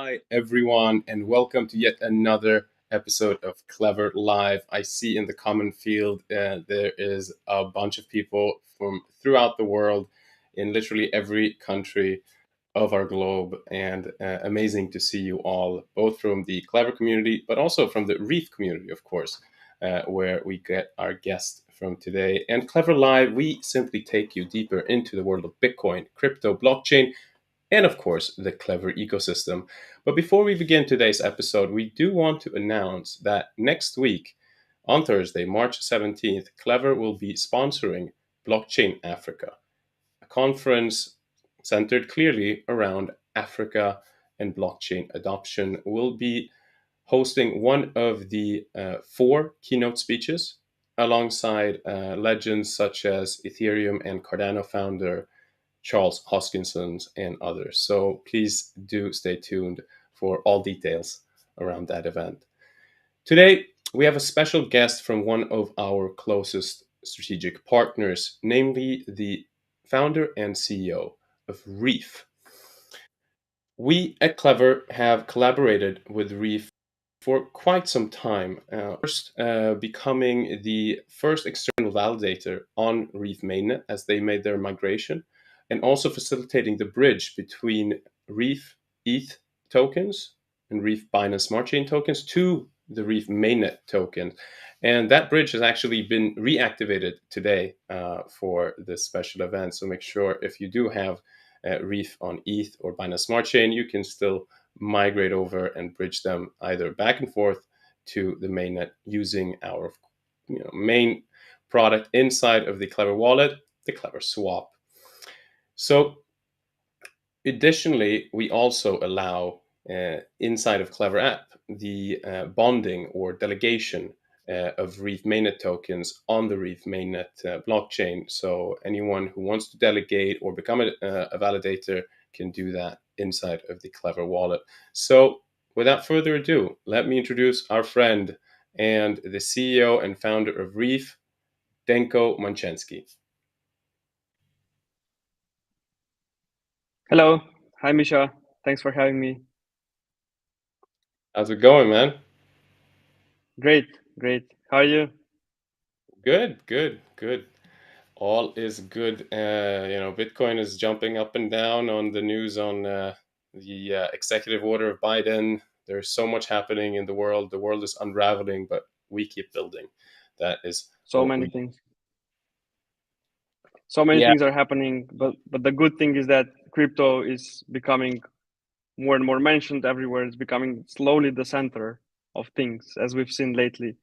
Hi, everyone, and welcome to yet another episode of Klever Live. I see in the comment field there is a bunch of people from throughout the world in literally every country of our globe, and amazing to see you all, both from the Klever community, but also from the Reef community, of course, where we get our guest from today. And Klever Live, we simply take you deeper into the world of Bitcoin, crypto, blockchain, and of course, the Klever ecosystem. But before we begin today's episode, we do want to announce that next week, on Thursday, March 17th, Klever will be sponsoring Blockchain Africa, a conference centered clearly around Africa and blockchain adoption. We'll be hosting one of the four keynote speeches alongside legends such as Ethereum and Cardano founder Charles Hoskinson, and others. So please do stay tuned for all details around that event. Today, we have a special guest from one of our closest strategic partners, namely the founder and CEO of Reef. We at Klever have collaborated with Reef for quite some time, first becoming the first external validator on Reef mainnet as they made their migration, and also facilitating the bridge between Reef ETH tokens and Reef Binance Smart Chain tokens to the Reef mainnet token. And that bridge has actually been reactivated today for this special event. So make sure if you do have Reef on ETH or Binance Smart Chain, you can still migrate over and bridge them either back and forth to the mainnet using our main product inside of the Klever wallet, the Klever Swap. So additionally, we also allow inside of Klever app the bonding or delegation of Reef mainnet tokens on the Reef mainnet blockchain. So anyone who wants to delegate or become a validator can do that inside of the Klever wallet. So without further ado, let me introduce our friend and the CEO and founder of Reef, Denko Mancheski. Hello. Hi, Misha. Thanks for having me. How's it going, man? Great, great. How are you? Good, good, good. All is good. Bitcoin is jumping up and down on the news on the executive order of Biden. There's so much happening in the world. The world is unraveling, but we keep building. That is So what many we. things. So many Yeah, things are happening, but the good thing is that crypto is becoming more and more mentioned everywhere. It's becoming slowly the center of things, as we've seen lately.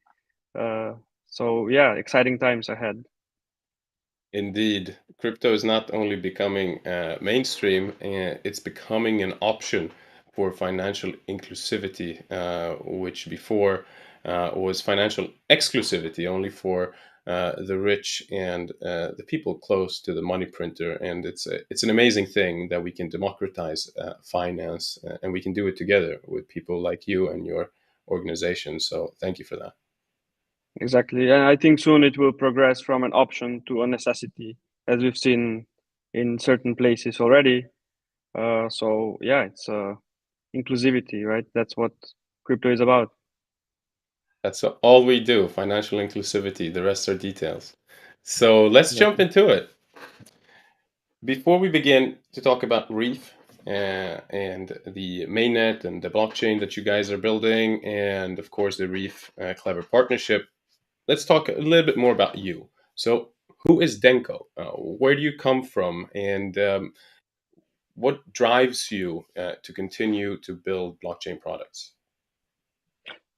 Uh, so yeah, exciting times ahead. indeed. Crypto is not only becoming mainstream, it's becoming an option for financial inclusivity, which before was financial exclusivity only for the rich and the people close to the money printer. And it's an amazing thing that we can democratize finance, and we can do it together with people like you and your organization. So thank you for that. Exactly, and I think soon it will progress from an option to a necessity, as we've seen in certain places already. So yeah, it's inclusivity, right? That's what crypto is about. That's all we do, financial inclusivity. The rest are details. So let's jump Exactly. into it. Before we begin to talk about Reef and the mainnet and the blockchain that you guys are building, and of course the Reef Klever partnership, let's talk a little bit more about you. So, who is Denko? Where do you come from? And what drives you to continue to build blockchain products?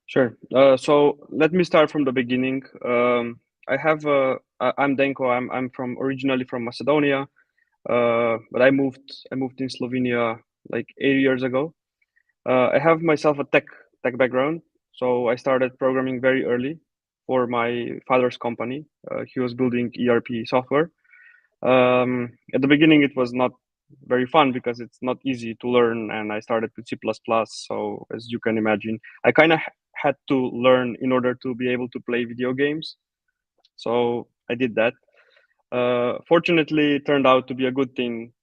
Sure. So let me start from the beginning. I'm Denko. I'm from originally from Macedonia, but I moved in Slovenia like 8 years ago. I have myself a tech background, so I started programming very early for my father's company. He was building ERP software. At the beginning, it was not very fun because it's not easy to learn, and I started with C++. So as you can imagine, I kind of had to learn in order to be able to play video games. So I did that. Fortunately, it turned out to be a good thing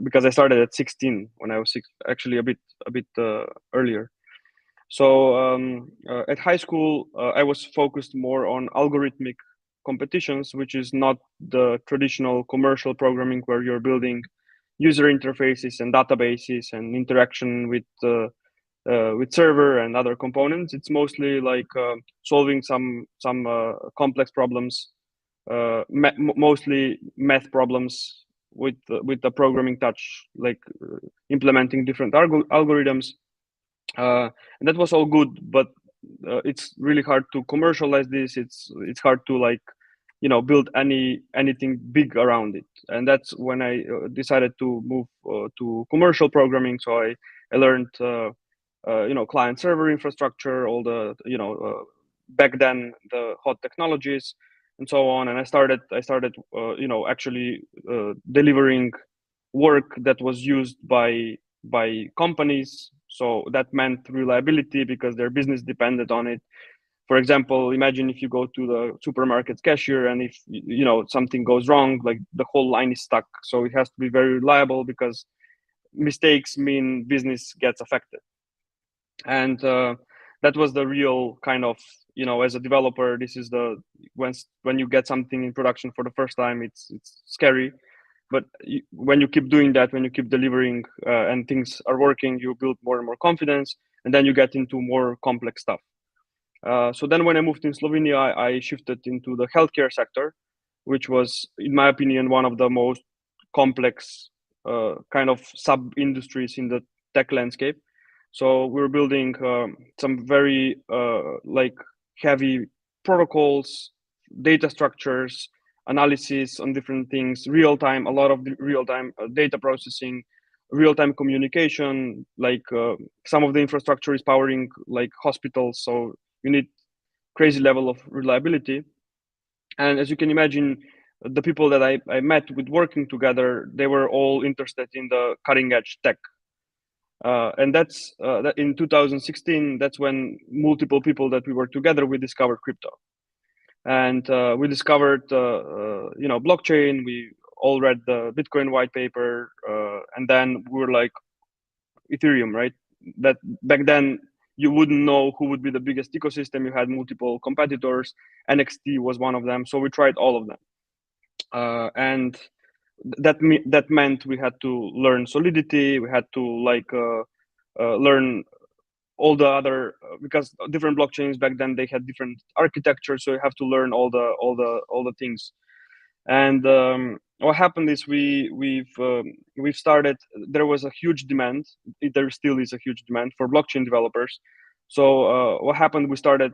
because I started at 16 when I was actually a bit earlier. So at high school, I was focused more on algorithmic competitions, which is not the traditional commercial programming where you're building user interfaces and databases and interaction with server and other components. It's mostly like solving some complex problems, mostly math problems with the programming touch, like implementing different algorithms. And that was all good, but it's really hard to commercialize this. It's hard to like build anything big around it. And that's when I decided to move to commercial programming. So I learned client server infrastructure, all the back then the hot technologies and so on. And I started actually delivering work that was used by companies. So that meant reliability because their business depended on it. For example, imagine if you go to the supermarket cashier and if something goes wrong, like the whole line is stuck. So it has to be very reliable because mistakes mean business gets affected. And that was the real kind of, as a developer, this is the when you get something in production for the first time, it's scary. But when you keep doing that, when you keep delivering and things are working, you build more and more confidence, and then you get into more complex stuff. So then when I moved in Slovenia, I shifted into the healthcare sector, which was, in my opinion, one of the most complex kind of sub industries in the tech landscape. So we're building some very like heavy protocols, data structures, analysis on different things, real time, a lot of real time data processing, real time communication. Like some of the infrastructure is powering like hospitals, so you need crazy level of reliability. And as you can imagine, the people that I met with working together, they were all interested in the cutting edge tech. And that's that in 2016, that's when multiple people that we were together, we discovered crypto. And we discovered blockchain. We all read the Bitcoin white paper, and then we were like, Ethereum, right? That back then you wouldn't know who would be the biggest ecosystem. You had multiple competitors. NXT was one of them, so we tried all of them, and that meant we had to learn Solidity. We had to like learn all the other because different blockchains back then they had different architecture, so you have to learn all the things. And what happened is we've started. There was a huge demand. There still is a huge demand for blockchain developers. So what happened? We started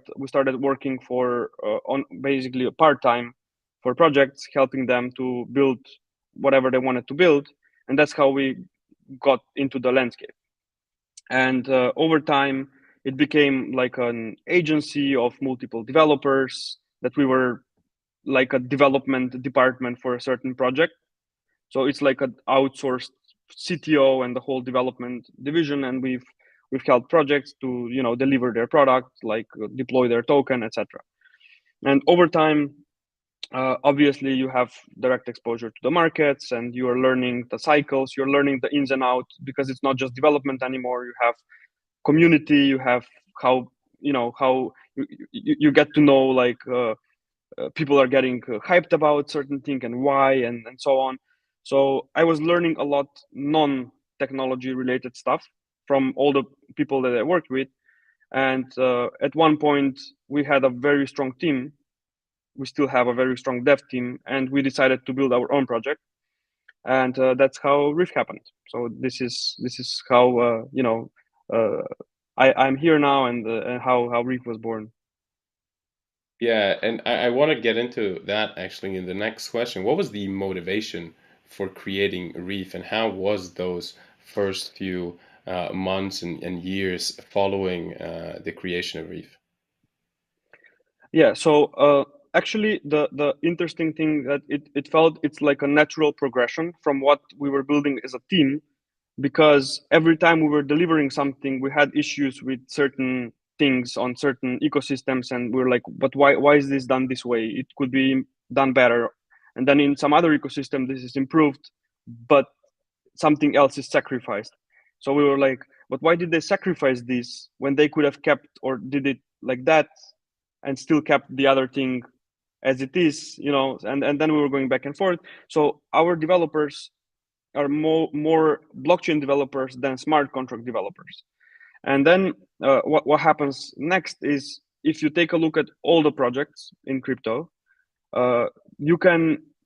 working for on basically a part time for projects, helping them to build whatever they wanted to build, and that's how we got into the landscape. And over time, it became like an agency of multiple developers that we were like a development department for a certain project. So it's like an outsourced CTO and the whole development division, and we've helped projects to deliver their product, like deploy their token, etc. And over time, obviously, you have direct exposure to the markets, and you are learning the cycles. You're learning the ins and outs because it's not just development anymore. You have community. You have how how you get to know like. People are getting hyped about certain thing and why and so on. So I was learning a lot non-technology related stuff from all the people that I worked with. And at one point we had a very strong team. We still have a very strong dev team, and we decided to build our own project. And that's how Reef happened. So this is how uh, I'm here now, and how Reef was born. Yeah, and I want to get into that actually in the next question. What was the motivation for creating Reef, and how was those first few months and years following the creation of Reef? Yeah. So actually, the interesting thing that it felt it's like a natural progression from what we were building as a team, because every time we were delivering something, we had issues with certain things on certain ecosystems, and we were like, but why is this done this way? It could be done better. And then in some other ecosystem, this is improved, but something else is sacrificed. So we were like, but why did they sacrifice this when they could have kept or did it like that and still kept the other thing as it is, and then we were going back and forth. So our developers are more blockchain developers than smart contract developers. And then what happens next is, if you take a look at all the projects in crypto, you can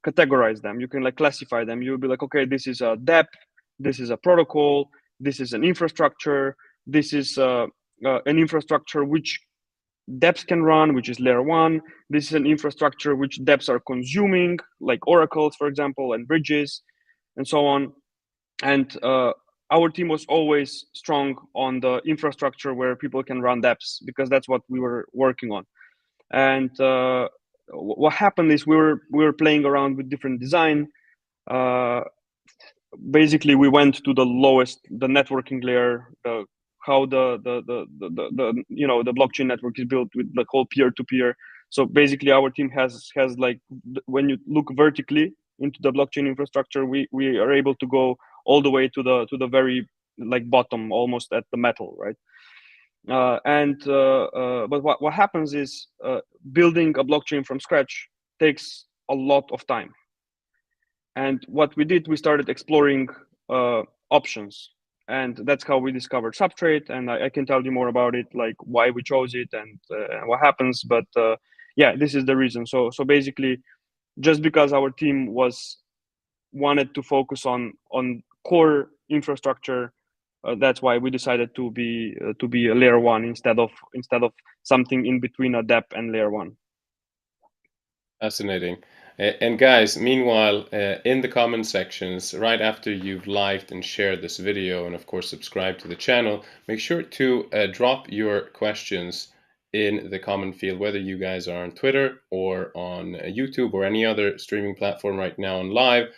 categorize them. You can like classify them. You'll be like, okay, this is a dApp, this is a protocol, this is an infrastructure, this is an infrastructure which dApps can run, which is layer one. This is an infrastructure which dApps are consuming, like oracles, for example, and bridges, and so on. And our team was always strong on the infrastructure where people can run dApps, because that's what we were working on. And what happened is we were playing around with different design. Basically, we went to the lowest, the networking layer, how the blockchain network is built with the whole peer-to-peer. So basically, our team has like, when you look vertically into the blockchain infrastructure, we are able to go all the way to the very like bottom, almost at the metal, right? But what happens is, building a blockchain from scratch takes a lot of time. And what we did, we started exploring options, and that's how we discovered Substrate. And I can tell you more about it, like why we chose it and what happens. But yeah, this is the reason. So basically, just because our team wanted to focus on core infrastructure, that's why we decided to be a layer one instead of something in between a dApp and layer one. Fascinating. And guys, meanwhile, in the comment sections, right after you've liked and shared this video, and of course subscribe to the channel, make sure to drop your questions in the comment field, whether you guys are on Twitter or on YouTube or any other streaming platform right now on live.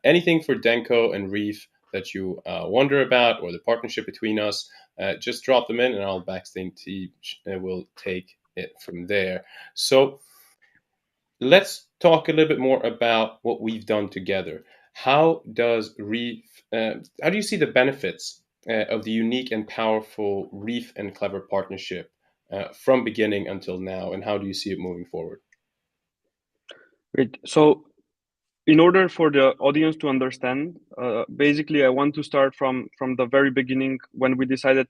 Anything for Denko and Reef that you wonder about, or the partnership between us, just drop them in, and I'll backstage will take it from there. So let's talk a little bit more about what we've done together. How does Reef? How do you see the benefits of the unique and powerful Reef and Klever partnership from beginning until now, and how do you see it moving forward? Great. So, in order for the audience to understand, basically, I want to start from the very beginning, when we decided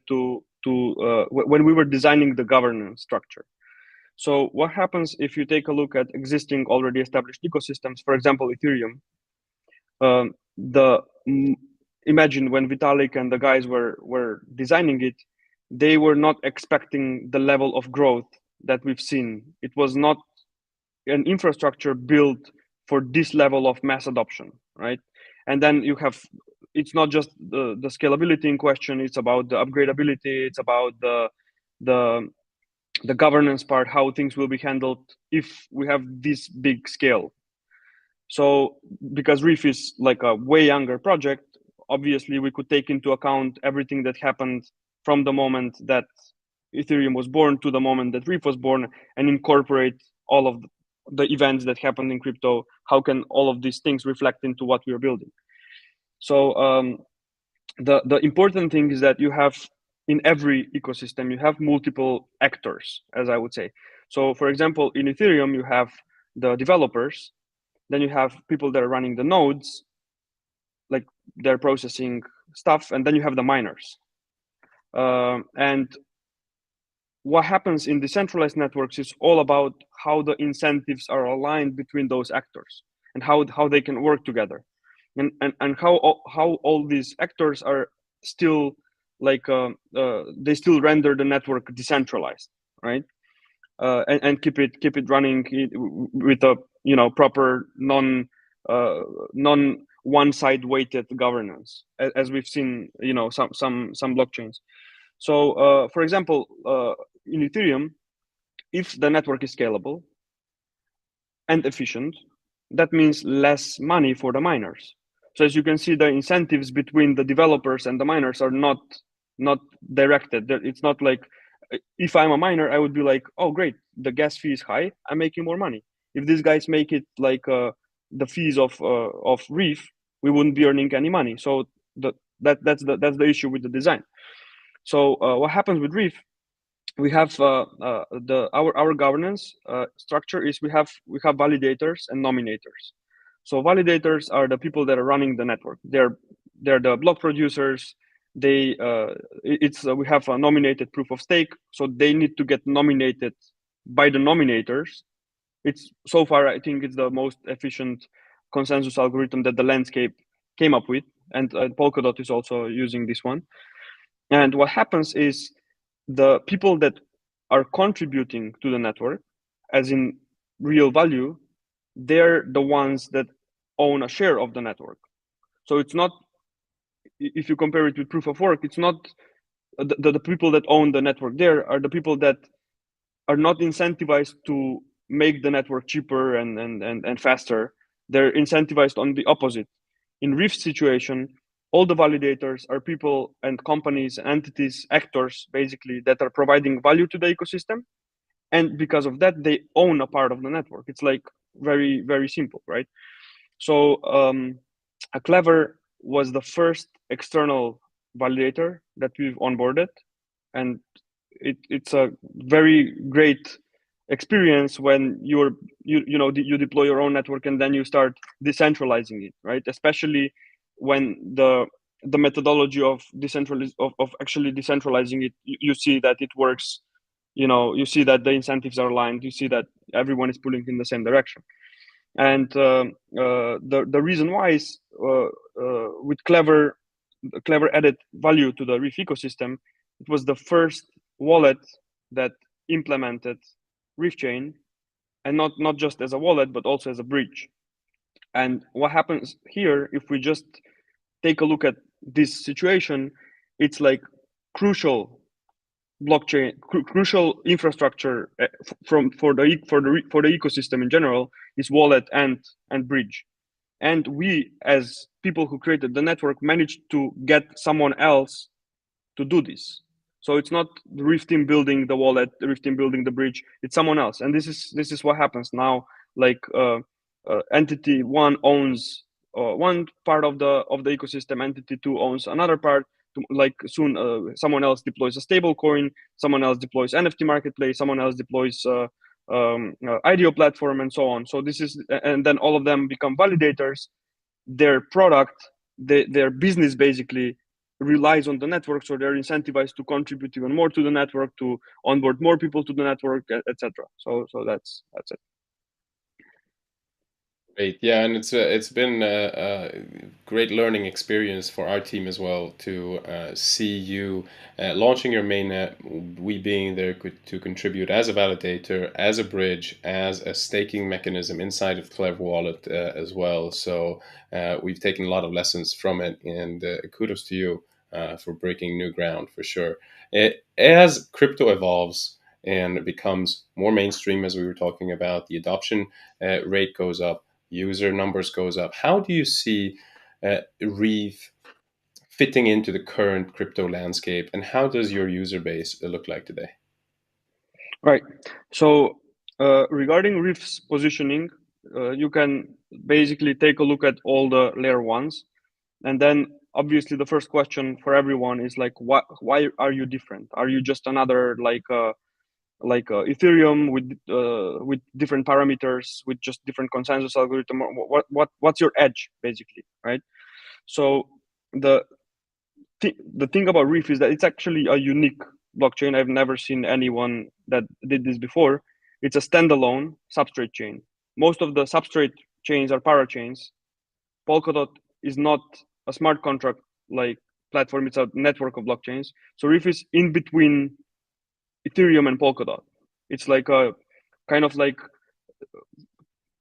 when we were designing the governance structure. So what happens if you take a look at existing already established ecosystems, for example, Ethereum? Imagine when Vitalik and the guys were designing it, they were not expecting the level of growth that we've seen. It was not an infrastructure built for this level of mass adoption, right? And then it's not just the scalability in question, it's about the upgradability, it's about the governance part, how things will be handled if we have this big scale. So because Reef is like a way younger project, obviously we could take into account everything that happened from the moment that Ethereum was born to the moment that Reef was born, and incorporate all of the events that happened in crypto. How can all of these things reflect into what we are building? So the important thing is that you have, in every ecosystem, you have multiple actors, as I would say. So for example, in Ethereum, you have the developers, then you have people that are running the nodes, like they're processing stuff, and then you have the miners. And what happens in decentralized networks is all about how the incentives are aligned between those actors and how they can work together, and how all these actors are still like they still render the network decentralized, right? And keep it running with a proper non one side weighted governance, as we've seen some blockchains. So for example, in Ethereum, if the network is scalable and efficient, that means less money for the miners. So as you can see, the incentives between the developers and the miners are not directed. It's not like, if I'm a miner, I would be like, oh great, the gas fee is high, I'm making more money. If these guys make it like the fees of Reef, we wouldn't be earning any money. So that's the issue with the design. So what happens with Reef? We have our governance structure is we have validators and nominators. So validators are the people that are running the network. They're the block producers. We have a nominated proof of stake, so they need to get nominated by the nominators. It's so far, I think it's the most efficient consensus algorithm that the landscape came up with, and Polkadot is also using this one. And what happens is the people that are contributing to the network, as in real value, they're the ones that own a share of the network. So it's not, if you compare it with proof of work, it's not the people that own the network there are the people that are not incentivized to make the network cheaper and faster. They're incentivized on the opposite. In Reef situation, all the validators are people and companies, entities, actors, basically, that are providing value to the ecosystem. And because of that, they own a part of the network. It's like very, very simple, right? So a Klever was the first external validator that we've onboarded. And it's a very great experience when you deploy your own network and then you start decentralizing it, right? Especially when the methodology of actually decentralizing it, you see that it works. You see that the incentives are aligned. You see that everyone is pulling in the same direction. And the reason why is with Klever added value to the Reef ecosystem. It was the first wallet that implemented Reef chain, and not just as a wallet, but also as a bridge. And what happens here, if we just take a look at this situation, it's like crucial blockchain, crucial infrastructure for the ecosystem in general is wallet and bridge. And we, as people who created the network, managed to get someone else to do this. So it's not the Reef team building the wallet, the Reef team building the bridge. It's someone else, and this is what happens now. Like entity one owns one part of the ecosystem. Entity two owns another part. Like soon, someone else deploys a stable coin. Someone else deploys NFT marketplace. Someone else deploys IDO platform, and so on. So this is, and then all of them become validators. Their product, their business basically relies on the network, so they're incentivized to contribute even more to the network, to onboard more people to the network, etc. So that's it. Great, yeah, and it's been a great learning experience for our team as well to see you launching your mainnet, we being there to contribute as a validator, as a bridge, as a staking mechanism inside of Clever Wallet as well. So we've taken a lot of lessons from it, and kudos to you for breaking new ground for sure. As crypto evolves and it becomes more mainstream, as we were talking about, the adoption rate goes up, user numbers goes up. How do you see Reef fitting into the current crypto landscape, and how does your user base look like today? Right. So regarding Reef's positioning, you can basically take a look at all the layer ones, and then obviously the first question for everyone is like, why are you different? Are you just another like Ethereum with different parameters, with just different consensus algorithm? What's your edge, basically, right? So the thing about Reef is that it's actually a unique blockchain. I've never seen anyone that did this before. It's a standalone substrate chain. Most of the substrate chains are parachains. Polkadot is not a smart contract like platform. It's a network of blockchains. So Reef is in between Ethereum and Polkadot. It's like a kind of like,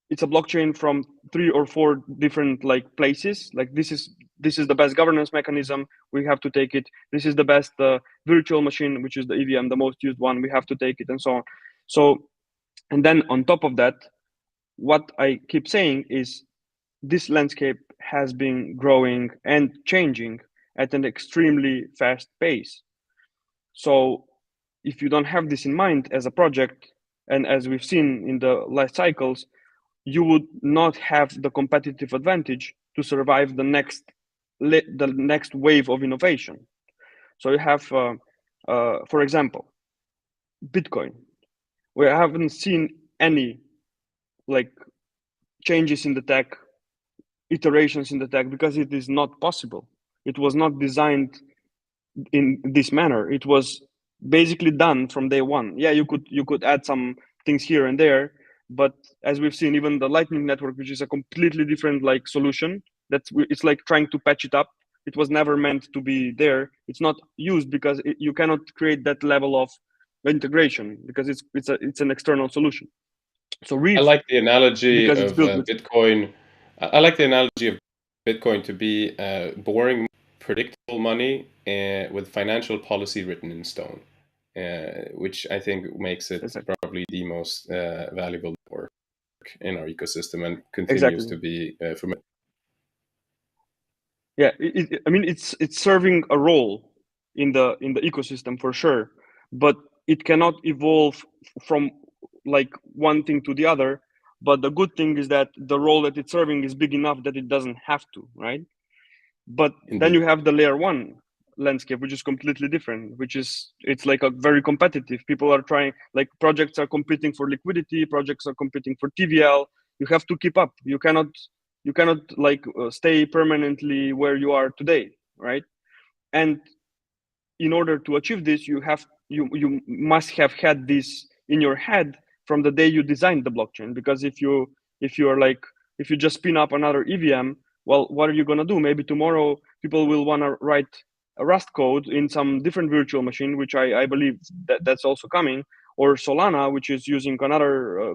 it's a blockchain from 3 or 4 different like places. Like this is the best governance mechanism. We have to take it. This is the best virtual machine, which is the EVM, the most used one. We have to take it, and so on. So, and then on top of that, what I keep saying is this landscape has been growing and changing at an extremely fast pace. So if you don't have this in mind as a project, and as we've seen in the last cycles, you would not have the competitive advantage to survive the next the next wave of innovation. So you have, for example, Bitcoin. We haven't seen any like changes in the tech, iterations in the tech, because it is not possible. It was not designed in this manner. It was basically done from day one. Yeah, you could add some things here and there, but as we've seen, even the Lightning Network, which is a completely different like solution, it's like trying to patch it up. It was never meant to be there. It's not used because you cannot create that level of integration because it's an external solution. So I Reef, like the analogy because it's of built with Bitcoin. I like the analogy of Bitcoin to be boring, predictable money with financial policy written in stone, which I think makes it probably the most valuable network in our ecosystem and continues exactly. to be for me. Yeah, I mean it's serving a role in the ecosystem for sure, but it cannot evolve from like one thing to the other. But the good thing is that the role that it's serving is big enough that it doesn't have to, right? But then Indeed. you have the layer one landscape, which is completely different, which is it's like a very competitive. People are trying, like projects are competing for liquidity, projects are competing for TVL. You have to keep up. You cannot like stay permanently where you are today, right? And in order to achieve this, you must have had this in your head from the day you designed the blockchain. Because if you are like, if you just spin up another EVM, well, what are you going to do? Maybe tomorrow people will want to write a Rust code in some different virtual machine, which I believe that's also coming, or Solana, which is using another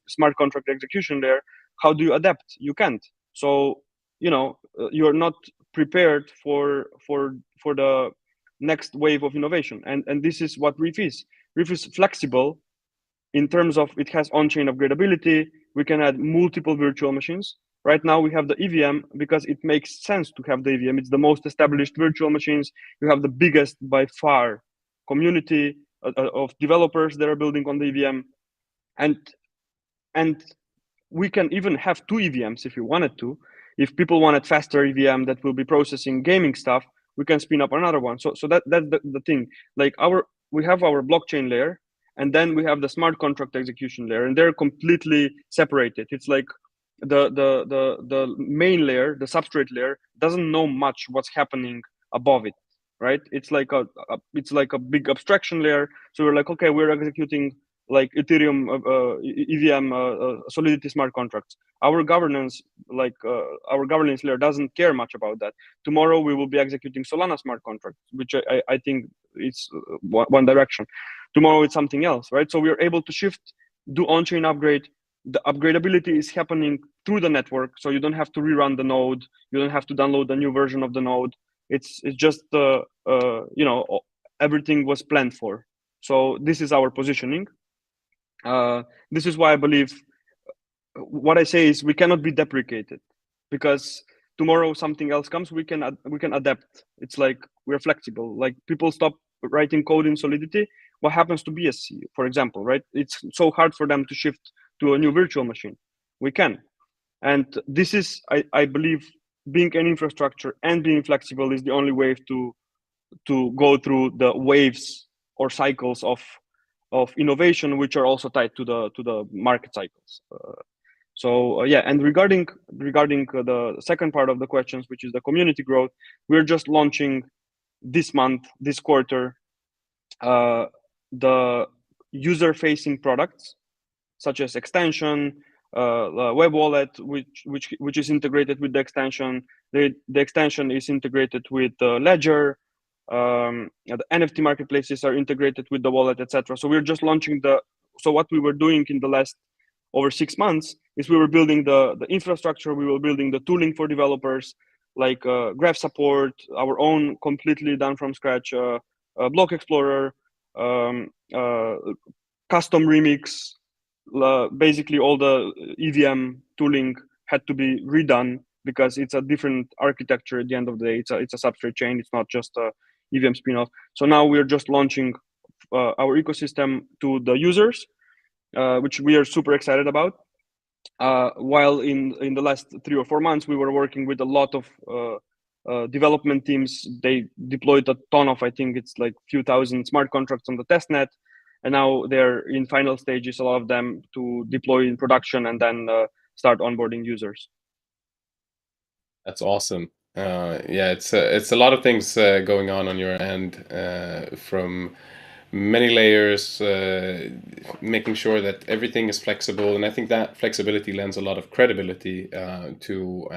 smart contract execution layer. How do you adapt? You can't. So you're not prepared for the next wave of innovation. And this is what Reef is. Reef is flexible in terms of it has on-chain upgradability. We can add multiple virtual machines. Right now we have the EVM because it makes sense to have the EVM. It's the most established virtual machines. You have the biggest by far community of developers that are building on the EVM, and we can even have two EVMs if you wanted to. If people wanted faster EVM that will be processing gaming stuff, we can spin up another one. So that's the thing. Like we have our blockchain layer, and then we have the smart contract execution layer, and they're completely separated. It's like the main layer, the substrate layer, doesn't know much what's happening above it, right? It's like a big abstraction layer. So we're like, okay, we're executing like Ethereum EVM Solidity smart contracts. Our governance layer doesn't care much about that. Tomorrow we will be executing Solana smart contracts, which I think it's one direction. Tomorrow it's something else, right? So we are able to shift, do on-chain upgrade. The upgradability is happening through the network, so you don't have to rerun the node. You don't have to download a new version of the node. It's just everything was planned for. So this is our positioning. This is why I believe what I say is we cannot be deprecated, because tomorrow something else comes, we can adapt. It's like we're flexible. Like people stop writing code in Solidity. What happens to BSC, for example, right? It's so hard for them to shift to a new virtual machine. We can, and this is I believe being an infrastructure and being flexible is the only way to go through the waves or cycles of innovation, which are also tied to the market cycles. Yeah, and regarding the second part of the questions, which is the community growth, we're just launching this month, this quarter, the user-facing products such as extension, web wallet, which is integrated with the extension. The extension is integrated with Ledger. The NFT marketplaces are integrated with the wallet, etc. So we're just launching so what we were doing in the last over 6 months is we were building the infrastructure, we were building the tooling for developers, like graph support, our own completely done from scratch block explorer, custom remix. Basically all the EVM tooling had to be redone because it's a different architecture at the end of the day. It's a substrate chain. It's not just a EVM spin-off. So now we're just launching our ecosystem to the users, which we are super excited about. While in the last 3 or 4 months, we were working with a lot of development teams. They deployed a ton of, I think it's like few thousand smart contracts on the testnet, and now they're in final stages, a lot of them, to deploy in production and then start onboarding users. That's awesome. Yeah, it's a lot of things going on your end, from many layers, making sure that everything is flexible, and I think that flexibility lends a lot of credibility to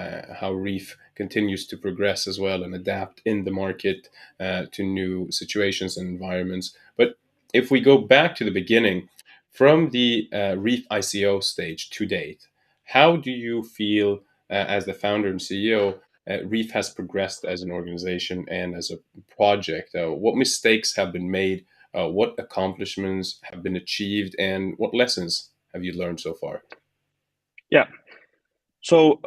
how Reef continues to progress as well and adapt in the market to new situations and environments. But if we go back to the beginning, from the Reef ICO stage to date, how do you feel as the founder and CEO, Reef has progressed as an organization and as a project? What mistakes have been made? What accomplishments have been achieved? And what lessons have you learned so far? Yeah. So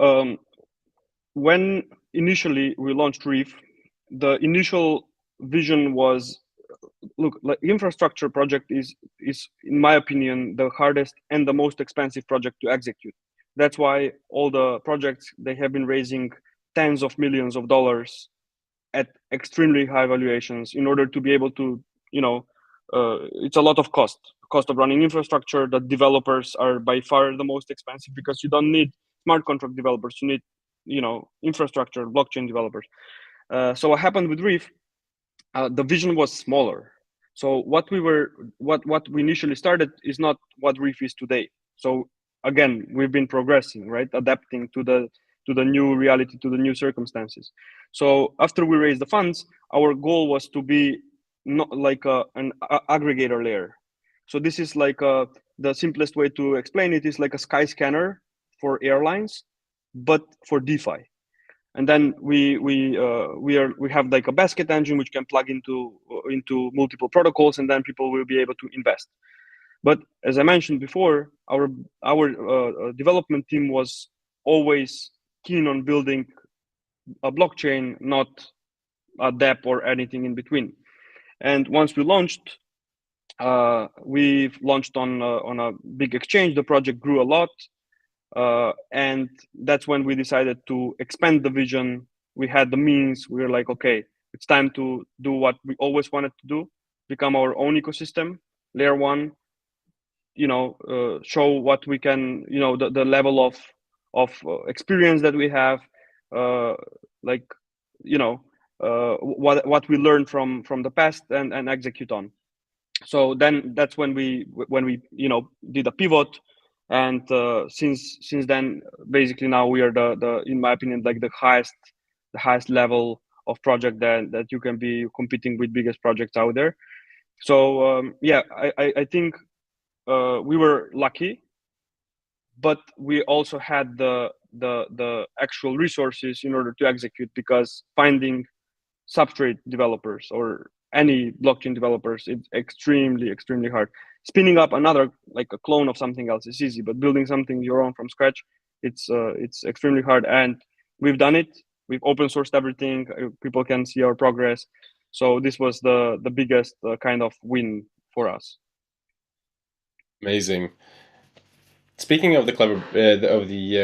when initially we launched Reef, the initial vision was, look, like infrastructure project is in my opinion the hardest and the most expensive project to execute. That's why all the projects, they have been raising tens of millions of dollars at extremely high valuations in order to be able to, you know, it's a lot of cost of running infrastructure. The developers are by far the most expensive because you don't need smart contract developers, you need, you know, infrastructure blockchain developers. So what happened with Reef, the vision was smaller. So what we initially started is not what Reef is today. So again, we've been progressing, right, adapting to the new reality, to the new circumstances. So after we raised the funds, our goal was to be not like an aggregator layer. So this is like the simplest way to explain it is like a sky scanner for airlines, but for DeFi. And then we have like a basket engine which can plug into multiple protocols, and then people will be able to invest. But as I mentioned before, our development team was always keen on building a blockchain, not a dApp or anything in between. And once we've launched on a big exchange. The project grew a lot, and that's when we decided to expand the vision. We had the means. We were like, okay, it's time to do what we always wanted to do: become our own ecosystem, layer one. Show what we can. The level of experience that we have, uh, like what we learned from the past and execute on. So then that's when we did a pivot, and since then, basically now we are the in my opinion, like the highest level of project that you can be competing with biggest projects out there. So yeah, I think we were lucky, but we also had the actual resources in order to execute, because finding Substrate developers or any blockchain developers, it's extremely hard. Spinning up another, like a clone of something else, is easy, but building something your own from scratch, it's extremely hard. And we've done it. We've open sourced everything. People can see our progress. So this was the biggest kind of win for us. Amazing. Speaking of the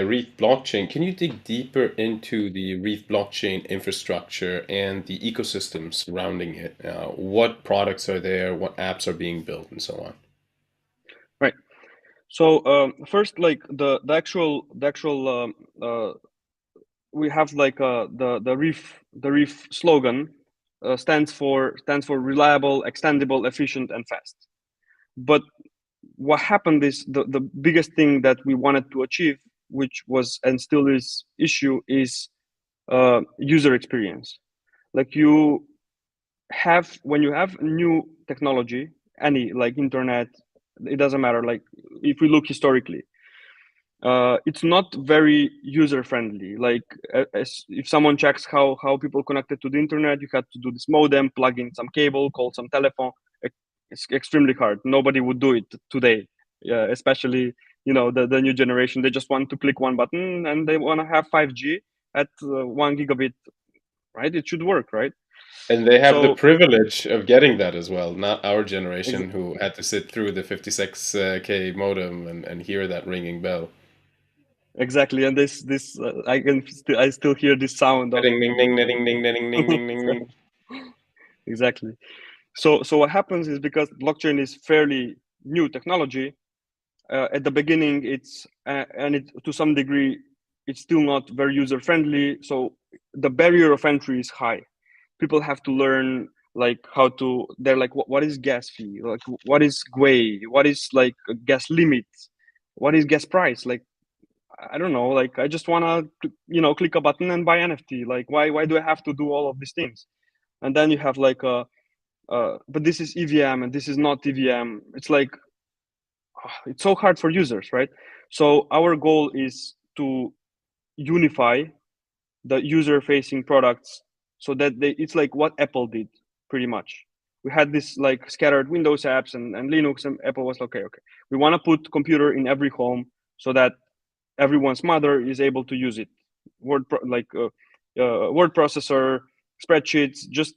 Reef blockchain, can you dig deeper into the Reef blockchain infrastructure and the ecosystem surrounding it? What products are there? What apps are being built, and so on? Right. So first, like the actual we have like the Reef slogan stands for reliable, extendable, efficient, and fast. But what happened is the biggest thing that we wanted to achieve, which was and still is issue, is user experience. Like when you have new technology, any like internet, it doesn't matter. Like if we look historically, it's not very user friendly. Like if someone checks how people connected to the internet, you had to do this modem, plug in some cable, call some telephone. It's extremely hard. Nobody would do it today. Yeah, especially the new generation. They just want to click one button and they want to have 5G at 1 gigabit. Right? It should work, right? And they have the So privilege of getting that as well, not our generation ex- who had to sit through the 56K modem and hear that ringing bell. exactly. And this I still hear this sound of Ding ding ding ding ding ding ding ding ding ding. exactly. So what happens is, because blockchain is fairly new technology, at the beginning it's and it to some degree it's still not very user friendly. So the barrier of entry is high. People have to learn like how to. They're like, what is gas fee? Like, what is GUI? What is like a gas limit? What is gas price? Like, I don't know. Like, I just wanna click a button and buy NFT. Like, why do I have to do all of these things? And then you have like but this is EVM and this is not EVM. It's like it's so hard for users, right? So our goal is to unify the user-facing products so that it's like what Apple did pretty much. We had this like scattered Windows apps and Linux, and Apple was like, okay, we want to put computer in every home so that everyone's mother is able to use it. Word processor, spreadsheets, just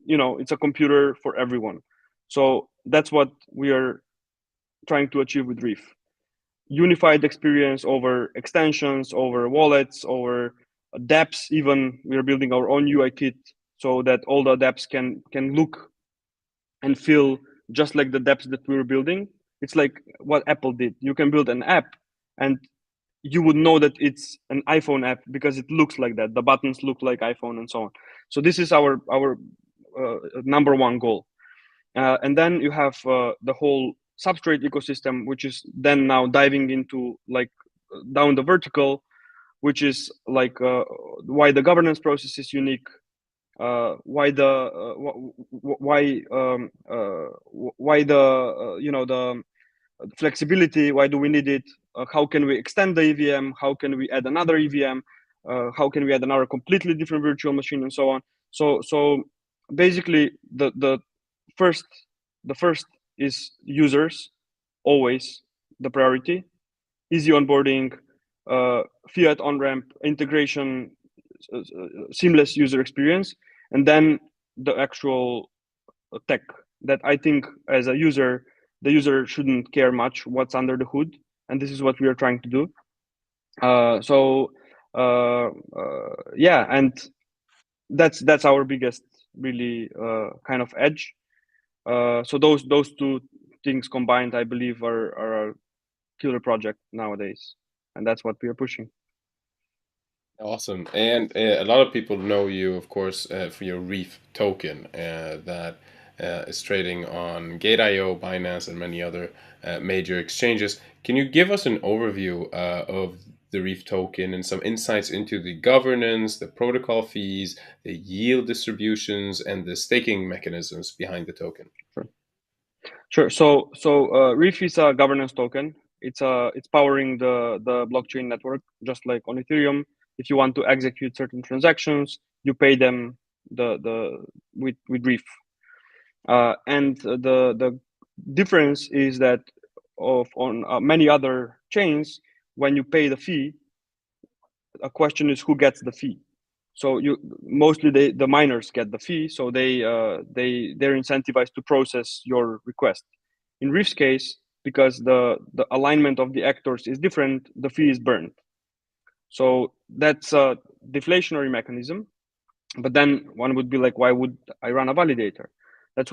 it's a computer for everyone. So that's what we are trying to achieve with Reef. Unified experience over extensions, over wallets, over dApps. Even we are building our own UI kit so that all the dApps can look and feel just like the dApps that we were building. It's like what Apple did. You can build an app and you would know that it's an iPhone app because it looks like that. The buttons look like iPhone and so on. So this is our number one goal. And then you have the whole Substrate ecosystem, which is then now diving into like down the vertical, which is like why the governance process is unique, why the the flexibility, why do we need it, how can we extend the EVM, how can we add another EVM, how can we add another completely different virtual machine, and so on. So basically first the first is users, always the priority. Easy onboarding, fiat on ramp integration, seamless user experience, and then the actual tech that I think as a user, the user shouldn't care much what's under the hood, and this is what we are trying to do. Yeah, and that's our biggest really kind of edge. So those two things combined, I believe, are a killer project nowadays, and that's what we are pushing. Awesome. And a lot of people know you, of course, for your Reef token that is trading on Gate.io, Binance, and many other major exchanges. Can you give us an overview of the Reef token and some insights into the governance, the protocol fees, the yield distributions, and the staking mechanisms behind the token? Sure. So Reef is a governance token. It's powering the blockchain network, just like on Ethereum. If you want to execute certain transactions, you pay them the with Reef. And the difference is that on many other chains, when you pay the fee, a question is who gets the fee. So you mostly the miners get the fee, so they're incentivized to process your request. In Reef's case, because the alignment of the actors is different, the fee is burned. So that's a deflationary mechanism. But then one would be like, why would I run a validator? That's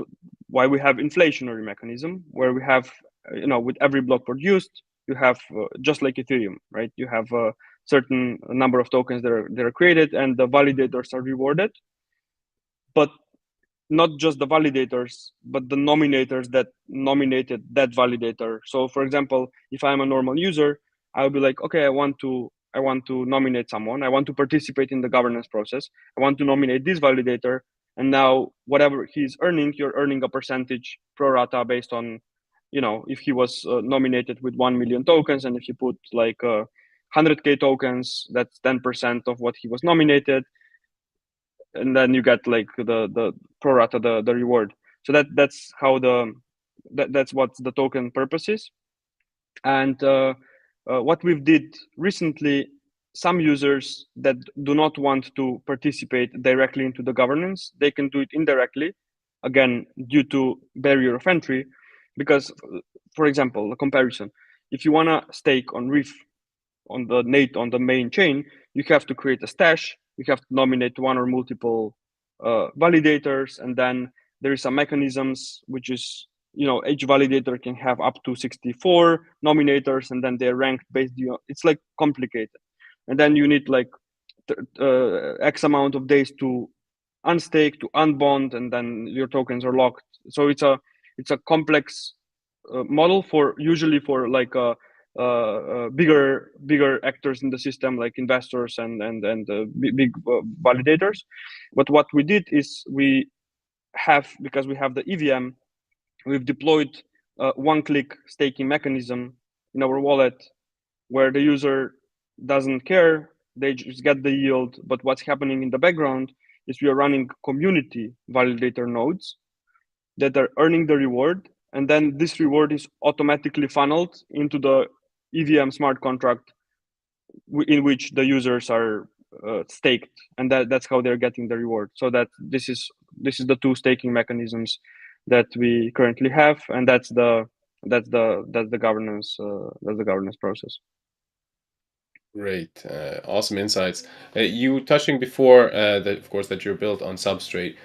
why we have inflationary mechanism, where we have, with every block produced, you have just like Ethereum, right? You have a certain number of tokens that are created, and the validators are rewarded. But not just the validators, but the nominators that nominated that validator. So, for example, if I'm a normal user, I'll be like, okay, I want to nominate someone. I want to participate in the governance process. I want to nominate this validator, and now whatever he's earning, you're earning a percentage pro rata based on, if he was nominated with 1 million tokens, and if you put like 100K tokens, that's 10% of what he was nominated, and then you get like the pro rata the reward. So that's how that's what the token purpose is. And what we've did recently, some users that do not want to participate directly into the governance, they can do it indirectly, again due to barrier of entry. Because for example, a comparison, if you want to stake on Reef, on the main chain, you have to create a stash. You have to nominate one or multiple validators, and then there is some mechanisms which is, each validator can have up to 64 nominators, and then they're ranked based on, it's like complicated. And then you need like X amount of days to unstake, to unbond, and then your tokens are locked. So it's a complex model for usually for like bigger actors in the system, like investors and big validators. But what we did is because we have the EVM, we've deployed one-click staking mechanism in our wallet where the user doesn't care, they just get the yield. But what's happening in the background is we are running community validator nodes that are earning the reward, and then this reward is automatically funneled into the EVM smart contract in which the users are staked, and that's how they're getting the reward. So that this is the two staking mechanisms that we currently have, and that's the governance process. Great, awesome insights. You touching before that, of course, that you're built on Substrate.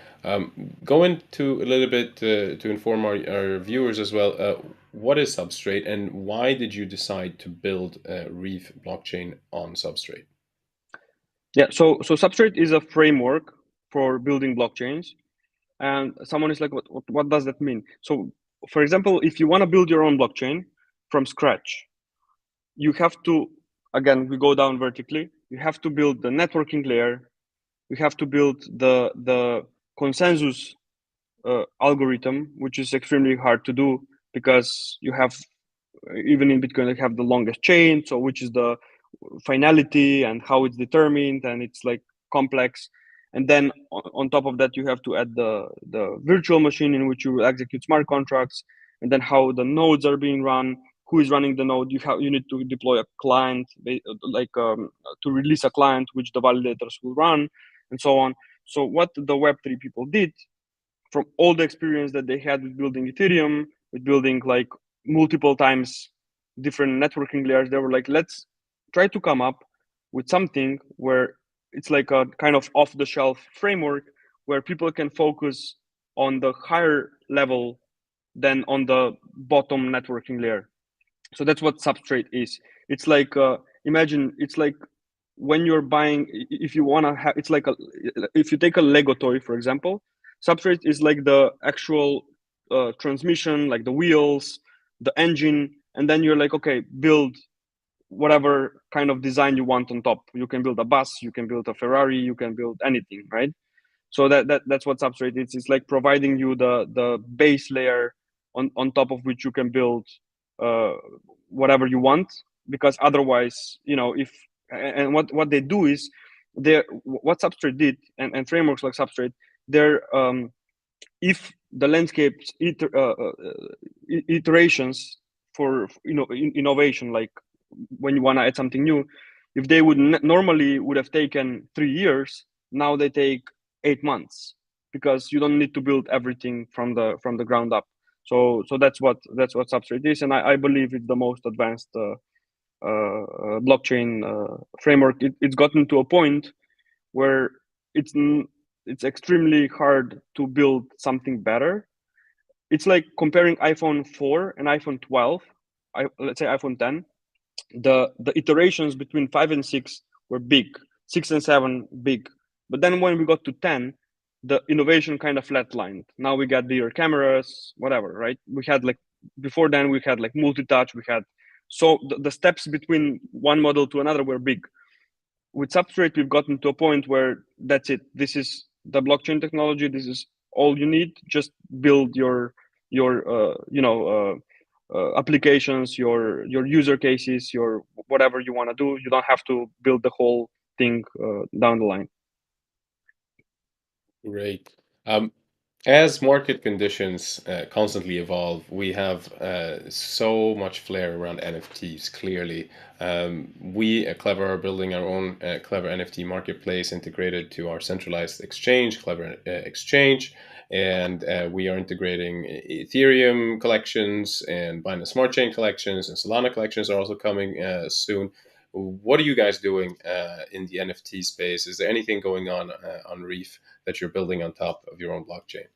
Go into a little bit to inform our viewers as well. What is Substrate, and why did you decide to build Reef blockchain on Substrate? Yeah, so Substrate is a framework for building blockchains, and someone is like, what does that mean? So, for example, if you want to build your own blockchain from scratch, you have to, again, we go down vertically. You have to build the networking layer. You have to build the consensus algorithm, which is extremely hard to do because you have, even in Bitcoin, you have the longest chain. So which is the finality and how it's determined, and it's like complex. And then on top of that, you have to add the virtual machine in which you will execute smart contracts, and then how the nodes are being run, who is running the node. You need to deploy a client, like to release a client which the validators will run, and so on. So what the Web3 people did, from all the experience that they had with building Ethereum, with building like multiple times different networking layers, they were like, let's try to come up with something where it's like a kind of off the shelf framework where people can focus on the higher level than on the bottom networking layer. So that's what Substrate is. It's like imagine it's like when you're buying, if you want to have, it's like if you take a Lego toy, for example, Substrate is like the actual transmission, like the wheels, the engine, and then you're like, okay, build whatever kind of design you want on top. You can build a bus, you can build a Ferrari, you can build anything, right? So that's what Substrate is. It's like providing you the base layer on top of which you can build uh, whatever you want. Because otherwise, if and what they do is they what Substrate did, and frameworks like Substrate, they're if the landscape's iterations for innovation, like when you want to add something new, if they would normally would have taken 3 years, now they take 8 months because you don't need to build everything from the ground up. So that's what Substrate is, and I believe it's the most advanced blockchain framework. It's gotten to a point where it's it's extremely hard to build something better. It's like comparing iPhone 4 and iPhone 12. Let's say iPhone 10. The iterations between 5 and 6 were big, 6 and 7 big, but then when we got to 10, the innovation kind of flatlined. Now we got bigger cameras, whatever, right? We had like before then we had like multi-touch. We had so the steps between one model to another were big. With Substrate, we've gotten to a point where that's it. This is the blockchain technology. This is all you need. Just build your applications, your user cases, your whatever you want to do. You don't have to build the whole thing down the line. Great. As market conditions constantly evolve, we have so much flair around NFTs, clearly. We at Klever are building our own Klever NFT marketplace integrated to our centralized exchange, Klever Exchange. And we are integrating Ethereum collections and Binance Smart Chain collections, and Solana collections are also coming soon. What are you guys doing in the NFT space? Is there anything going on Reef that you're building on top of your own blockchain?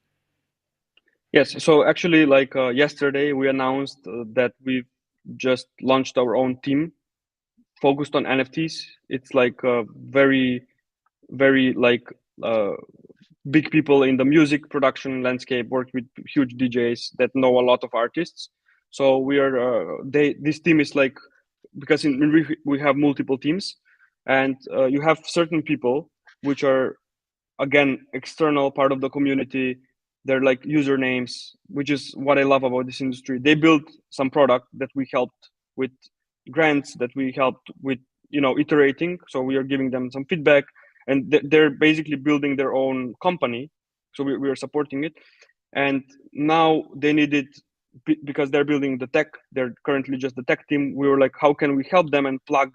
Yes. So actually, like yesterday, we announced that we've just launched our own team focused on NFTs. It's like very, very like big people in the music production landscape, work with huge DJs that know a lot of artists. So we are this team is like, because in Reef we have multiple teams, and you have certain people which are again external part of the community. They're like usernames, which is what I love about this industry. They built some product that we helped with, grants that we helped with, iterating. So we are giving them some feedback, and they're basically building their own company. So we are supporting it, and now they needed, because they're building the tech, they're currently just the tech team. We were like, how can we help them and plug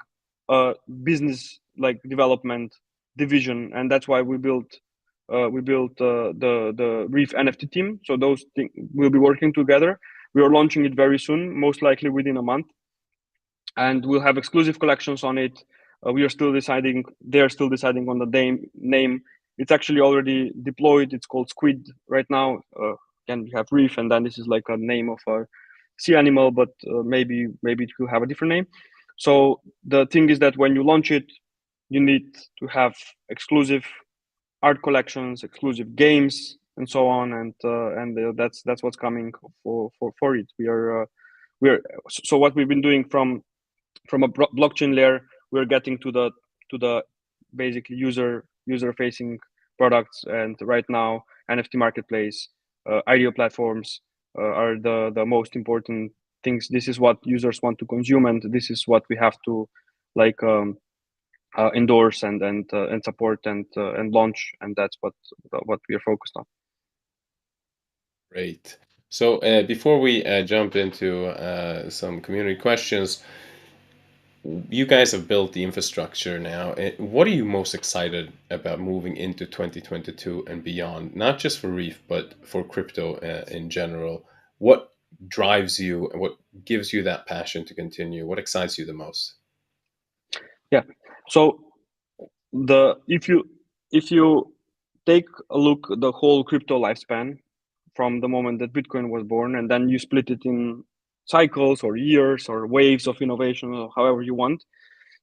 a business like development division? And that's why we built the Reef NFT team. So those things will be working together. We are launching it very soon, most likely within a month, and we'll have exclusive collections on it. We are still deciding. They are still deciding on the name. It's actually already deployed. It's called Squid right now. Again, we have Reef, and then this is like a name of a sea animal, but maybe it will have a different name. So the thing is that when you launch it, you need to have exclusive art collections, exclusive games, and so on. And that's what's coming for it. We are so what we've been doing from a blockchain layer, we're getting to the basically user facing products. And right now, NFT marketplace, IDO platforms are the most important things. This is what users want to consume, and this is what we have to like endorse and support and launch, and that's what we are focused on. Great. So before we jump into some community questions, you guys have built the infrastructure now. What are you most excited about moving into 2022 and beyond? Not just for Reef, but for crypto in general. What drives you and what gives you that passion to continue? What excites you the most? Yeah. So the if you take a look the whole crypto lifespan from the moment that Bitcoin was born, and then you split it in cycles or years or waves of innovation, or however you want,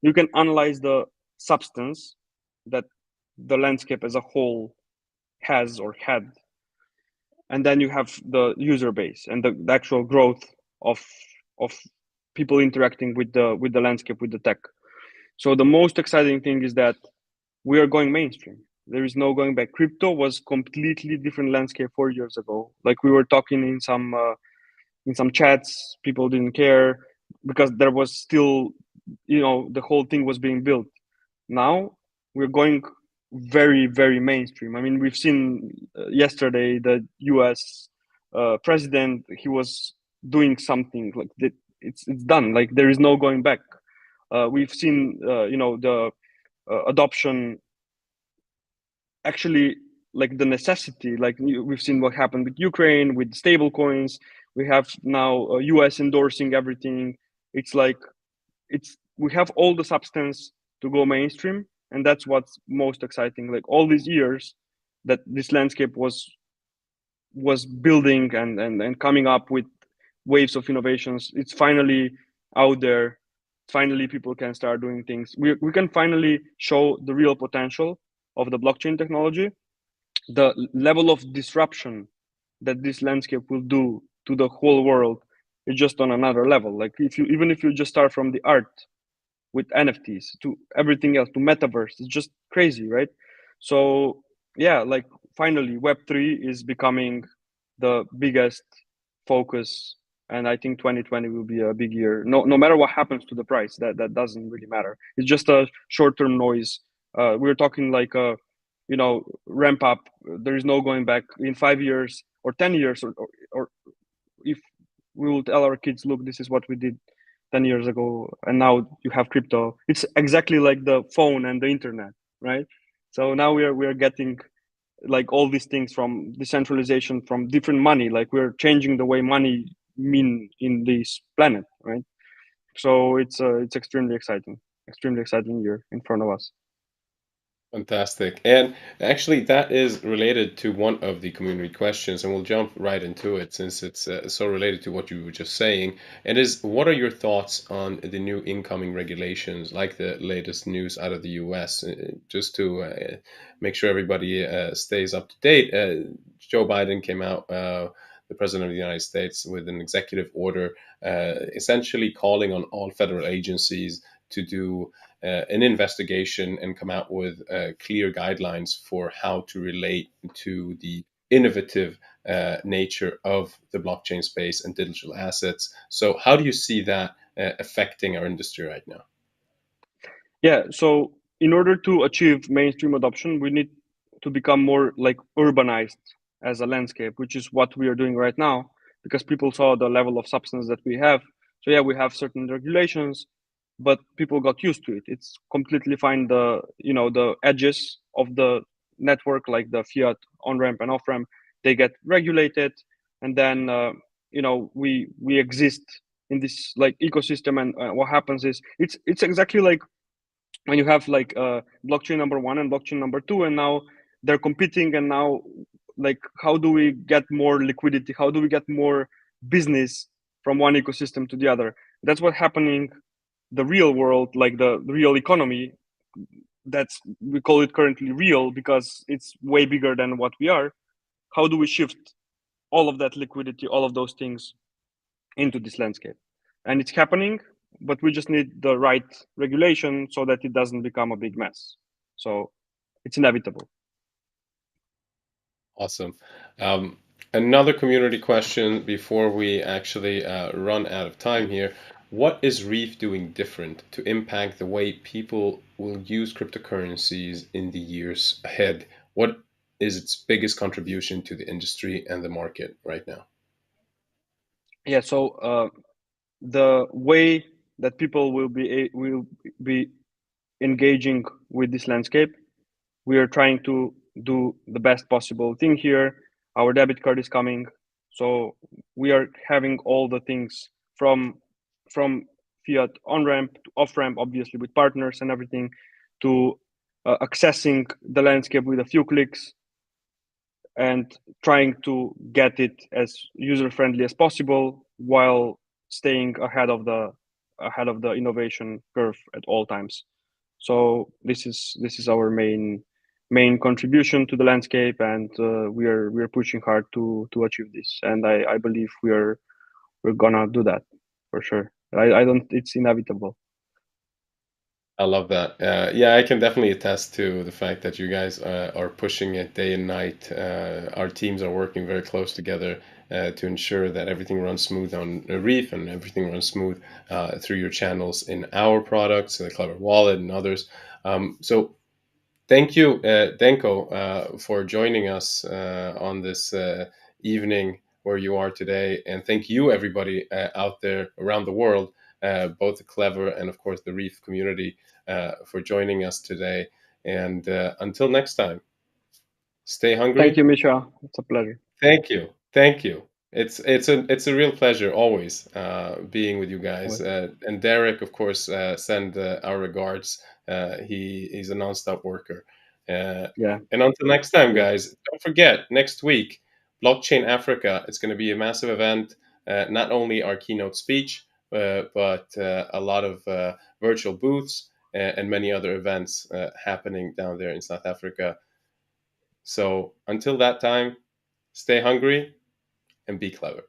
you can analyze the substance that the landscape as a whole has or had, and then you have the user base and the actual growth of of people interacting with the landscape, with the tech. So the most exciting thing is that we are going mainstream. There is no going back. Crypto was completely different landscape 4 years ago. Like we were talking in some chats, people didn't care because there was still, the whole thing was being built. Now we're going very, very mainstream. I mean, we've seen yesterday the U.S. President. He was doing something like that. It's done. Like there is no going back. We've seen, the adoption actually, like the necessity. Like we've seen what happened with Ukraine with stable coins. We have now US endorsing everything. It's like we have all the substance to go mainstream, and that's what's most exciting. Like all these years that this landscape was building and coming up with waves of innovations, it's finally out there. Finally people can start doing things. We can finally show the real potential of the blockchain technology. The level of disruption that this landscape will do to the whole world is just on another level. Like if you just start from the art with NFTs to everything else to metaverse, it's just crazy, right? So yeah, like finally Web3 is becoming the biggest focus, and I think 2020 will be a big year. No matter what happens to the price, that doesn't really matter. It's just a short-term noise. We're talking like a ramp up. There is no going back in 5 years or 10 years, or if we will tell our kids, look, this is what we did 10 years ago, and now you have crypto. It's exactly like the phone and the internet, right? So now we are getting like all these things from decentralization, from different money. Like we're changing the way money mean in this planet, right? So it's extremely exciting year in front of us. Fantastic. And actually, that is related to one of the community questions, and we'll jump right into it since it's so related to what you were just saying. And is what are your thoughts on the new incoming regulations, like the latest news out of the US? Just to make sure everybody stays up to date, Joe Biden came out, the president of the United States, with an executive order essentially calling on all federal agencies to do an investigation and come out with clear guidelines for how to relate to the innovative nature of the blockchain space and digital assets. So, how do you see that affecting our industry right now? Yeah, so in order to achieve mainstream adoption, we need to become more like urbanized as a landscape, which is what we are doing right now, because people saw the level of substance that we have. So yeah, we have certain regulations, but people got used to it. It's completely fine. The edges of the network, like the fiat on ramp and off ramp, they get regulated, and then we exist in this like ecosystem. And what happens is it's exactly like when you have like blockchain number one and blockchain number two, and now they're competing, and now like how do we get more liquidity, how do we get more business from one ecosystem to the other? That's what's happening the real world, like the real economy. That's, we call it currently real because it's way bigger than what we are. How do we shift all of that liquidity, all of those things into this landscape? And it's happening, but we just need the right regulation so that it doesn't become a big mess. So it's inevitable. Awesome. Um, Another community question before we actually run out of time here. What is Reef doing different to impact the way people will use cryptocurrencies in the years ahead? What is its biggest contribution to the industry and the market right now? Yeah, so the way that people will be engaging with this landscape, we are trying to do the best possible thing here. Our debit card is coming, so we are having all the things from fiat on ramp to off ramp, obviously with partners and everything, to accessing the landscape with a few clicks and trying to get it as user friendly as possible while staying ahead of the innovation curve at all times. So this is our main contribution to the landscape, and we are pushing hard to achieve this. And I believe we're gonna do that for sure. I don't. It's inevitable. I love that. Yeah, I can definitely attest to the fact that you guys are pushing it day and night. Our teams are working very close together to ensure that everything runs smooth on Reef and everything runs smooth through your channels in our products, the Clever Wallet and others. So thank you, Denko, for joining us on this evening where you are today. And thank you, everybody out there around the world, both the Clever and, of course, the Reef community, for joining us today. And until next time, stay Thank hungry. you, Misha. It's a pleasure. Thank you. Thank you. It's a real pleasure always being with you guys. And Derek, of course, send our regards. He's a nonstop worker. Uh, Yeah, and until next time, yeah, guys, don't forget next week, Blockchain Africa. It's going to be a massive event. Not only our keynote speech, but a lot of virtual booths and many other events happening down there in South Africa. So until that time, stay hungry and be clever.